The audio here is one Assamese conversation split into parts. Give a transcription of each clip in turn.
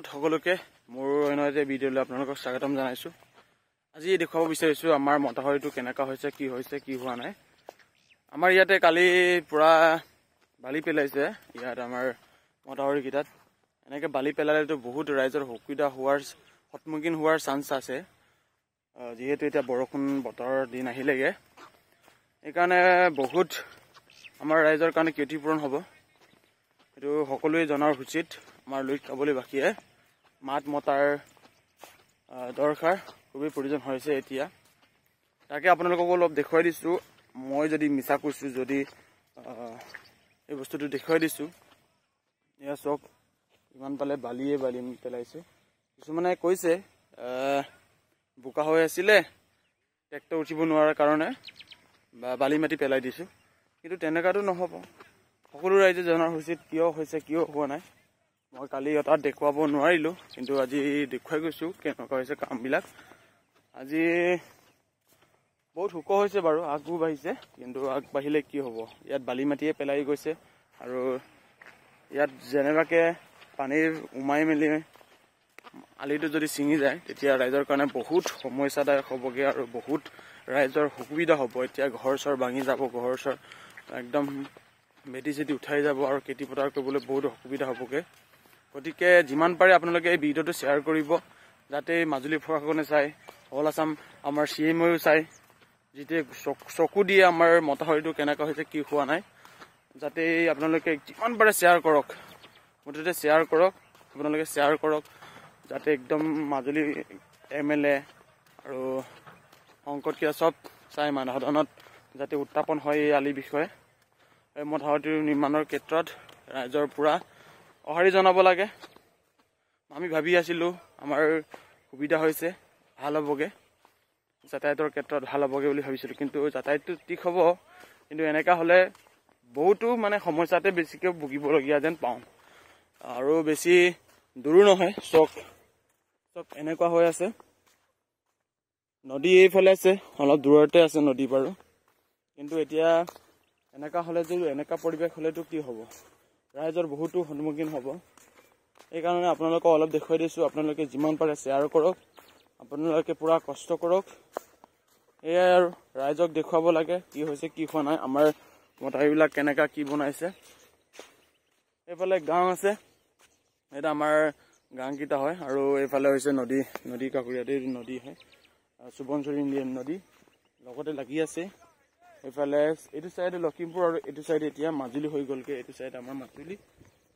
ধন্যবাদ সকলোকে মোৰ অন্য এটা ভিডিঅ'লৈ আপোনালোকক স্বাগতম জনাইছোঁ। আজি দেখুৱাব বিচাৰিছোঁ আমাৰ মতাহৰিটো কেনেকুৱা হৈছে, কি হোৱা নাই। আমাৰ ইয়াতে কালি পুৰা বালি পেলাইছে। ইয়াত আমাৰ মতাহৰিকেইটাত এনেকৈ বালি পেলালেতো বহুত ৰাইজৰ অসুবিধা হোৱাৰ সন্মুখীন হোৱাৰ চান্স আছে, যিহেতু এতিয়া বৰষুণ বতৰৰ দিন আহিলেগৈ। সেইকাৰণে বহুত আমাৰ ৰাইজৰ কাৰণে ক্ষতিপূৰণ হ'ব। এইটো সকলোৱে জনাৰ উচিত। আমাৰ লৈ খাবলৈ বাকীয়ে মাত মতাৰ দৰকাৰ খুবেই প্ৰয়োজন হৈছে এতিয়া। তাকে আপোনালোকক অলপ দেখুৱাই দিছোঁ। মই যদি মিছা কৈছোঁ, যদি এই বস্তুটো দেখুৱাই দিছোঁ। এয়া চাওক, ইমান পালে বালি পেলাইছে। কিছুমানে কৈছে বোকা হৈ আছিলে, ট্ৰেক্টৰ উঠিব নোৱাৰাৰ কাৰণে বালি মাটি পেলাই দিছোঁ, কিন্তু তেনেকুৱাতো নহ'ব। সকলো ৰাইজে জনাৰ উচিত কিয় হৈছে, কিয় হোৱা নাই। মই কালি তাত দেখুৱাব নোৱাৰিলোঁ, কিন্তু আজি দেখুৱাই গৈছোঁ কেনেকুৱা হৈছে কামবিলাক। আজি বহুত শুক হৈছে বাৰু, আগবোৰ বাঢ়িছে, কিন্তু আগবাঢ়িলে কি হ'ব। ইয়াত বালি মাটিয়ে পেলাই গৈছে, আৰু ইয়াত যেনেবাকৈ পানীৰ উমাই মেলি আলিটো যদি ছিঙি যায়, তেতিয়া ৰাইজৰ কাৰণে বহুত সমস্যাদায়ক হ'বগৈ, আৰু বহুত ৰাইজৰ অসুবিধা হ'ব। এতিয়া ঘৰ চৰ ভাঙি যাব, ঘৰ চৰ একদম ভেটি চেটি উঠাই যাব, আৰু খেতি পথাৰ কৰিবলৈ বহুত অসুবিধা হ'বগৈ। গতিকে যিমান পাৰে আপোনালোকে এই ভিডিঅ'টো শ্বেয়াৰ কৰিব, যাতে মাজুলী প্ৰশাসনে চাই, অল আছাম আমাৰ CMও চাই, যেতিয়া চকু দিয়ে আমাৰ মতাহৰিটো কেনেকুৱা হৈছে, কি হোৱা নাই, যাতে আপোনালোকে যিমান পাৰে শ্বেয়াৰ কৰক। মুঠতে শ্বেয়াৰ কৰক, আপোনালোকে শ্বেয়াৰ কৰক, যাতে একদম মাজুলী MLA আৰু সংকটীয় চব চাই মানসদনত যাতে উত্থাপন হয় এই আলিৰ বিষয়ে। এই মতাহৰিটোৰ নিৰ্মাণৰ ক্ষেত্ৰত ৰাইজৰ পূৰা সঁহাৰি জনাব লাগে। আমি ভাবি আছিলোঁ আমাৰ সুবিধা হৈছে, ভাল হ'বগৈ, যাতায়াতৰ ক্ষেত্ৰত ভাল হ'বগৈ বুলি ভাবিছিলোঁ, কিন্তু যাতায়াতটো ঠিক হ'ব, কিন্তু এনেকুৱা হ'লে বহুতো সমস্যাতে বেছিকৈ ভুগিবলগীয়া যেন পাওঁ। আৰু বেছি দূৰো নহয়, চব এনেকুৱা হৈ আছে। নদী এইফালে আছে, অলপ দূৰতে আছে নদী বাৰু, কিন্তু এতিয়া এনেকুৱা হ'লে যে এনেকুৱা পৰিৱেশ হ'লেতো কি হ'ব, ৰাইজৰ বহুতো সন্মুখীন হ'ব। সেইকাৰণে আপোনালোকক অলপ দেখুৱাই দিছোঁ। আপোনালোকে যিমান পাৰে শ্বেয়াৰ কৰক, আপোনালোকে পূৰা কষ্ট কৰক। এয়াই আৰু ৰাইজক দেখুৱাব লাগে কি হৈছে, কি হোৱা নাই, আমাৰ মতাহৰিবিলাক কেনেকুৱা কি বনাইছে। এইফালে গাঁও আছে, এটা আমাৰ গাঁওকেইটা হয়, আৰু এইফালে হৈছে নদী কাষৰীয়াতে নদী হয়, সোৱণশিৰি ইণ্ডিয়ান নদী লগতে লাগি আছে। এইফালে এইটো চাইডে লখিমপুৰ, আৰু এইটো চাইডে এতিয়া মাজুলী হৈ গ'লগৈ। এইটো চাইডে আমাৰ মাজুলী।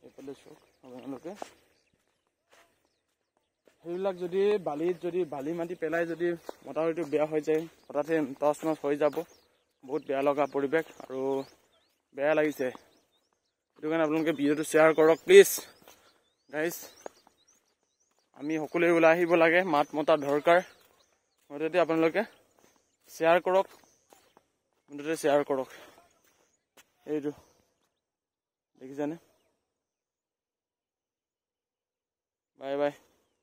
এইফালে চওক আপোনালোকে, সেইবিলাক যদি বালি মাটি পেলাই যদি মতাহৰিটো বেয়া হৈ যায়, হঠাতে টচ নচ হৈ যাব, বহুত বেয়া লগা পৰিৱেশ, আৰু বেয়া লাগিছে। সেইটো কাৰণে আপোনালোকে ভিডিঅ'টো শ্বেয়াৰ কৰক প্লিজ গাইজ। আমি সকলোৱে ওলাই আহিব লাগে, মাত মতা দৰকাৰ। মুঠতে আপোনালোকে শ্বেয়াৰ কৰক, এইটো দেখিছেনে? Bye bye.